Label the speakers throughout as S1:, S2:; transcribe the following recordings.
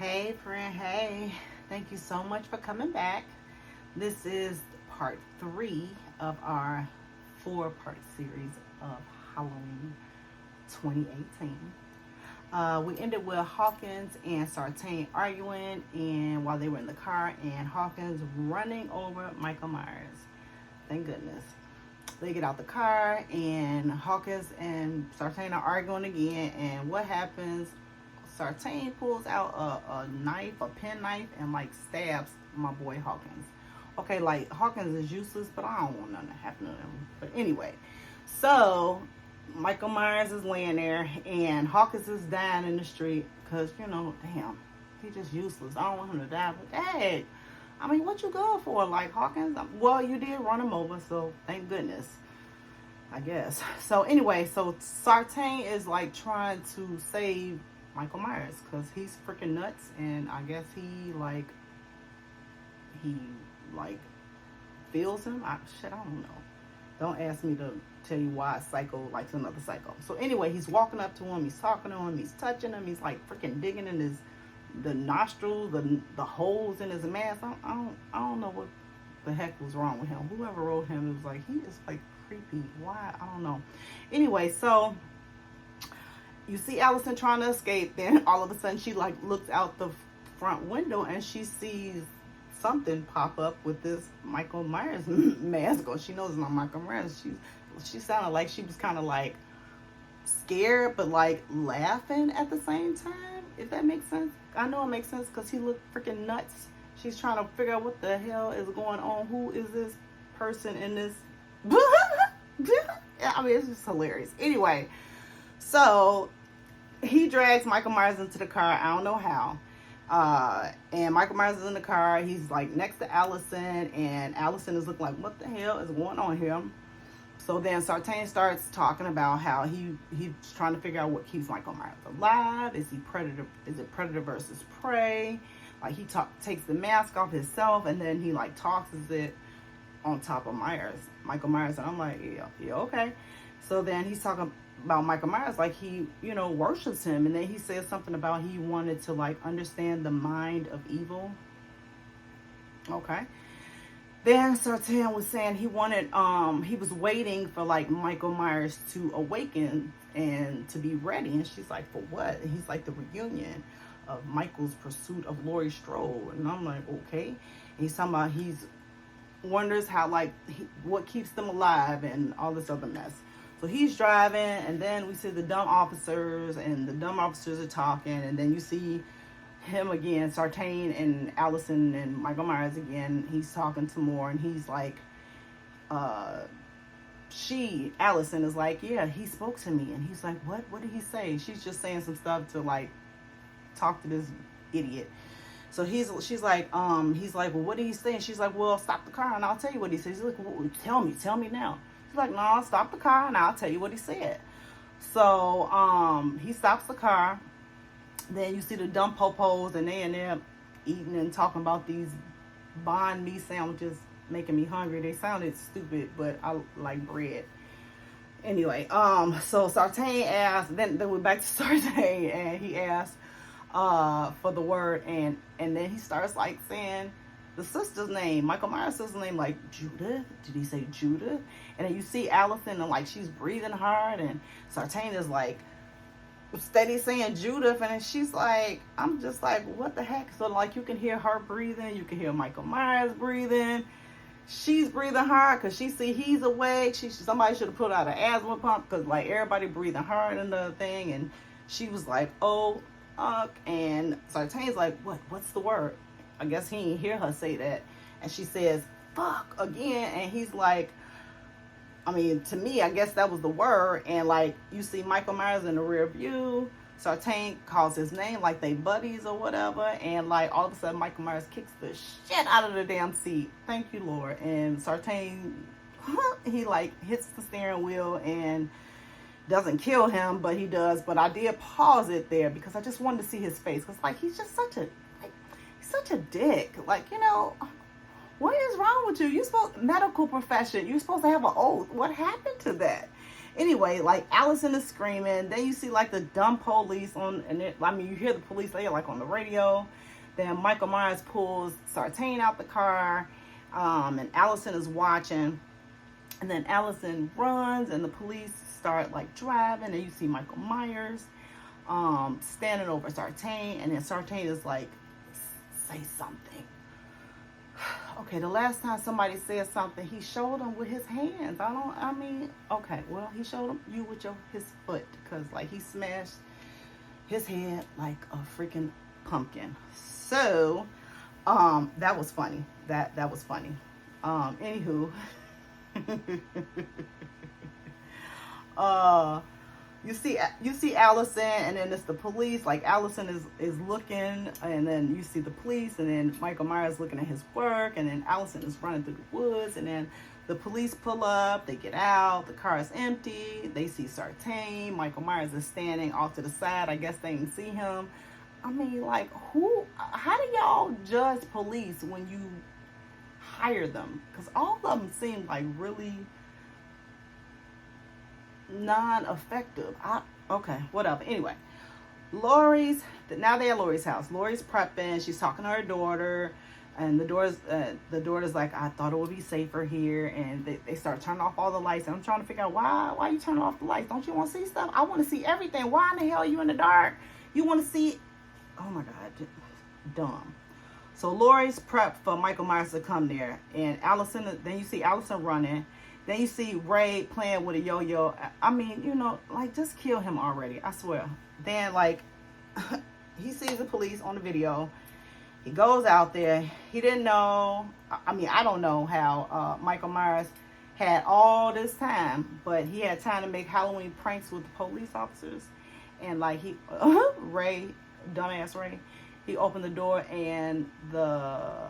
S1: Hey, friend. Hey, thank you so much for coming back. This is part three of our four-part series of Halloween 2018. We ended with Hawkins and Sartain arguing, and while they were in the car, and Hawkins running over Michael Myers. Thank goodness. They get out the car, and Hawkins and Sartain are arguing again. And what happens? Sartain pulls out a knife, a penknife, and like stabs my boy Hawkins. Okay, like Hawkins is useless, but I don't want nothing to happen to him. But anyway, so Michael Myers is laying there, and Hawkins is dying in the street because damn, he just useless. I don't want him to die. But hey, I mean, what you going for? Like Hawkins? Well, you did run him over, so thank goodness. I guess. So anyway, so Sartain is like trying to save Michael Myers because he's freaking nuts, and I guess he like feels him. I don't know. Don't ask me to tell you why a psycho likes another psycho. So anyway, he's walking up to him, he's talking to him, he's touching him, he's like freaking digging in the nostrils, the holes in his mask. I don't know what the heck was wrong with him. Whoever wrote him, it was like he is like creepy. Why? I don't know. Anyway, so you see Allison trying to escape. Then all of a sudden she like looks out the front window and she sees something pop up with this Michael Myers mask on. She knows it's not Michael Myers. She sounded like she was kind of like scared but like laughing at the same time, if that makes sense. I know it makes sense because he looked freaking nuts. She's trying to figure out what the hell is going on. Who is this person in this? I mean, it's just hilarious. Anyway, so he drags Michael Myers into the car. I don't know how. And Michael Myers is in the car. He's like next to Allison, and Allison is looking like, what the hell is going on here? So then Sartain starts talking about how he's trying to figure out what keeps Michael Myers alive. Is it predator versus prey? Like he takes the mask off himself, and then he like tosses it on top of Michael Myers. And I'm like, yeah, okay. So then he's talking about Michael Myers like he, worships him. And then he says something about he wanted to like understand the mind of evil. Okay. Then Sartain was saying he was waiting for like Michael Myers to awaken and to be ready. And she's like, for what? And he's like, the reunion of Michael's pursuit of Laurie Strode. And I'm like, okay. And he's talking about wonders how like what keeps them alive and all this other mess. So he's driving, and then we see the dumb officers, and the dumb officers are talking, and then you see him again, Sartain and Allison and Michael Myers again. He's talking some more, and he's like, Allison is like, yeah, he spoke to me. And he's like, what did he say? She's just saying some stuff to like talk to this idiot. So she's like, he's like, well, what did he say? And she's like, well, stop the car and I'll tell you what he says. He's like, well, tell me now. She's like, no, stop the car and I'll tell you what he said. So he stops the car. Then you see the dumb popos, and they're eating and talking about these banh mi sandwiches, making me hungry. They sounded stupid, but I like bread. Anyway, so Sartain asked, then we're back to Sartain, and he asked for the word, and then he starts like saying the sister's name, Michael Myers' sister's name, like Judith. Did he say Judith? And then you see Allison, and like she's breathing hard, and Sartain is like steady saying Judith, and she's like, I'm just like, what the heck? So like you can hear her breathing, you can hear Michael Myers breathing. She's breathing hard because she see he's awake. Somebody should have put out an asthma pump because like everybody breathing hard in the thing, and she was like, oh, and Sartain's like, what's the word? I guess he didn't hear her say that, and she says fuck again, and he's like, I mean, to me, I guess that was the word. And like you see Michael Myers in the rear view, Sartain calls his name like they buddies or whatever, and like all of a sudden Michael Myers kicks the shit out of the damn seat. Thank you, Lord. And Sartain, he like hits the steering wheel and doesn't kill him, but he does. But I did pause it there because I just wanted to see his face, because like he's just such a dick. Like, what is wrong with you? You supposed medical profession. You're supposed to have an oath. What happened to that? Anyway, like Allison is screaming. Then you see like the dumb police on, and you hear the police, they are like on the radio. Then Michael Myers pulls Sartain out the car, and Allison is watching. And then Allison runs, and the police start like driving, and you see Michael Myers standing over Sartain, and then Sartain is like, say something. Okay, the last time somebody said something, he showed him with his hands. Okay, well, he showed you with his foot, because like he smashed his head like a freaking pumpkin. So, that was funny. That was funny. Anywho, you see Allison, and then it's the police. Like Allison is looking, and then you see the police, and then Michael Myers looking at his work, and then Allison is running through the woods, and then the police pull up, they get out, the car is empty, they see Sartain, Michael Myers is standing off to the side, I guess they didn't see him. I mean, like, how do y'all judge police when you hire them? Because all of them seem like really non-effective. Okay, whatever. Anyway, now they're at Lori's house. Lori's prepping. She's talking to her daughter, and the daughter's like, I thought it would be safer here. And they start turning off all the lights. And I'm trying to figure out why you turning off the lights. Don't you want to see stuff? I want to see everything. Why in the hell are you in the dark? You want to see? Oh my God, dumb. So Lori's prepped for Michael Myers to come there, and then you see Allison running. Then you see Ray playing with a yo-yo. I mean, like, just kill him already. I swear. Then, like, he sees the police on the video. He goes out there. He didn't know. I don't know how Michael Myers had all this time, but he had time to make Halloween pranks with the police officers. And, like, Ray, dumbass Ray, he opened the door, and the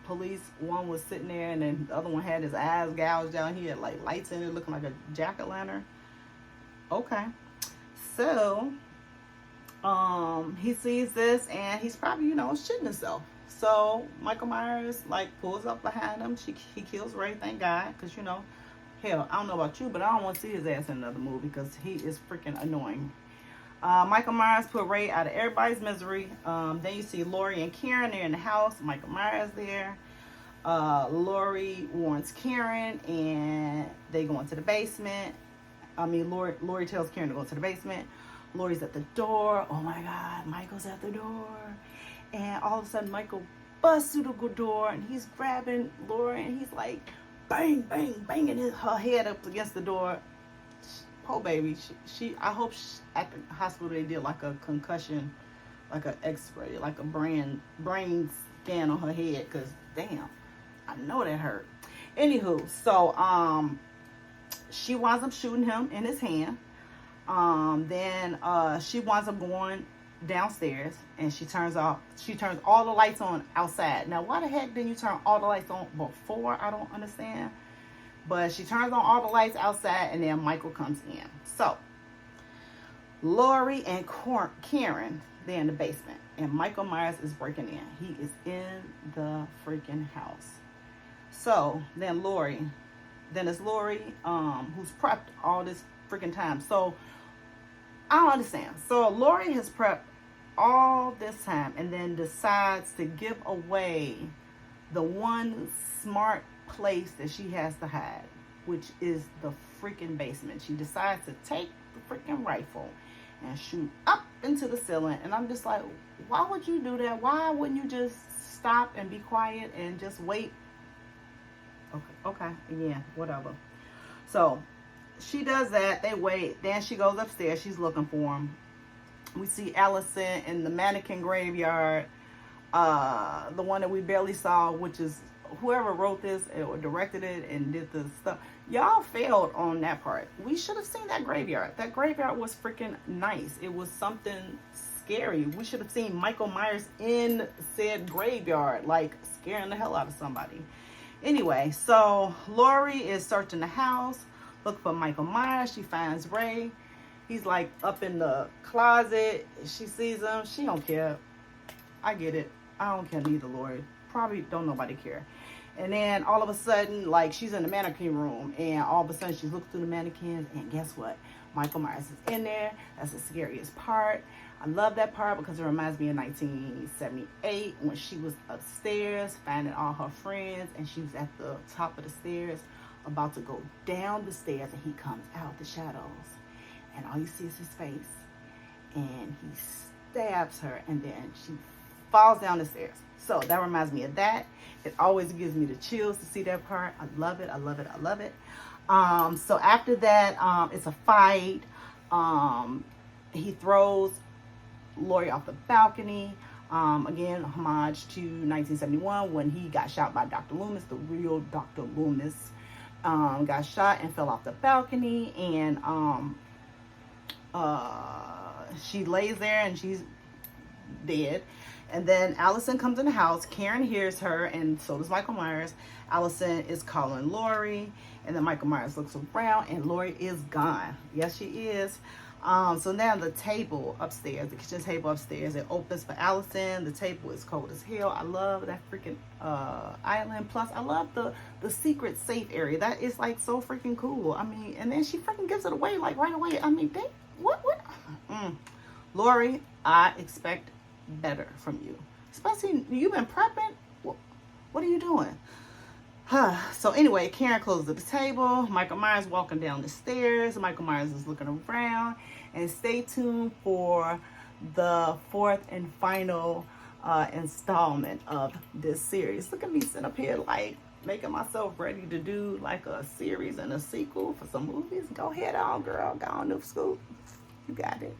S1: police, one was sitting there, and then the other one had his eyes gouged out. He had like lights in it, looking like a jack-o'-lantern. Okay, so he sees this, and he's probably shitting himself. So Michael Myers like pulls up behind him. He kills Ray, thank God, because hell, I don't know about you, but I don't want to see his ass in another movie because he is freaking annoying. Michael Myers put Ray out of everybody's misery. Then you see Laurie and Karen. They're in the house. Michael Myers there. Laurie warns Karen, and they go into the basement. Laurie tells Karen to go to the basement. Laurie's at the door. Oh my God, Michael's at the door. And all of a sudden, Michael busts through the door, and he's grabbing Laurie, and he's like, bang, bang, banging her head up against the door. Poor baby. I hope at the hospital they did like a concussion, like an x-ray, like a brain scan on her head, because damn, I know that hurt. Anywho, so she winds up shooting him in his hand. Then she winds up going downstairs, and she turns all the lights on outside. Now, why the heck didn't you turn all the lights on before? I don't understand. But she turns on all the lights outside, and then Michael comes in. So, Laurie and Karen, they're in the basement. And Michael Myers is breaking in. He is in the freaking house. So, then it's Laurie, who's prepped all this freaking time. So, I don't understand. So, Laurie has prepped all this time and then decides to give away the one smart place that she has to hide, which is the freaking basement. She decides to take the freaking rifle and shoot up into the ceiling, and I'm just like, why would you do that? Why wouldn't you just stop and be quiet and just wait? Okay, yeah, whatever. So she does that. They wait. Then she goes upstairs. She's looking for him. We see Allison in the mannequin graveyard, the one that we barely saw, which is whoever wrote this or directed it and did the stuff. Y'all failed on that part. We should have seen that graveyard. That graveyard was freaking nice. It was something scary. We should have seen Michael Myers in said graveyard, like scaring the hell out of somebody. Anyway, so Laurie is searching the house, looking for Michael Myers. She finds Ray. He's like up in the closet. She sees him. She don't care. I get it. I don't care neither, Laurie. Probably don't nobody care. And then all of a sudden, like, she's in the mannequin room, and all of a sudden she looks through the mannequins, and guess what? Michael Myers is in there. That's the scariest part. I love that part because it reminds me of 1978 when she was upstairs finding all her friends, and she was at the top of the stairs about to go down the stairs, and he comes out the shadows, and all you see is his face, and he stabs her, and then she falls down the stairs. So that reminds me of that. It always gives me the chills to see that part. I love it. I love it. I love it. So after that, it's a fight. He throws Laurie off the balcony. Again, homage to 1971 when he got shot by Dr. Loomis. The real Dr. Loomis got shot and fell off the balcony. And she lays there and she's dead. And then Allison comes in the house. Karen hears her, and so does Michael Myers. Allison is calling Laurie, and then Michael Myers looks around, and Laurie is gone. Yes, she is. So now the table upstairs, the kitchen table upstairs, it opens for Allison. The table is cold as hell. I love that freaking island. Plus, I love the secret safe area. That is like so freaking cool. I mean, and then she freaking gives it away like right away. I mean, what? Laurie, I expect better from you, especially you've been prepping. What are you doing? So anyway, Karen closes the table. Michael Myers walking down the stairs. Michael Myers is looking around. And stay tuned for the fourth and final installment of this series. Look at me sitting up here like making myself ready to do like a series and a sequel for some movies. Go ahead on, girl. Go on, New School. You got it.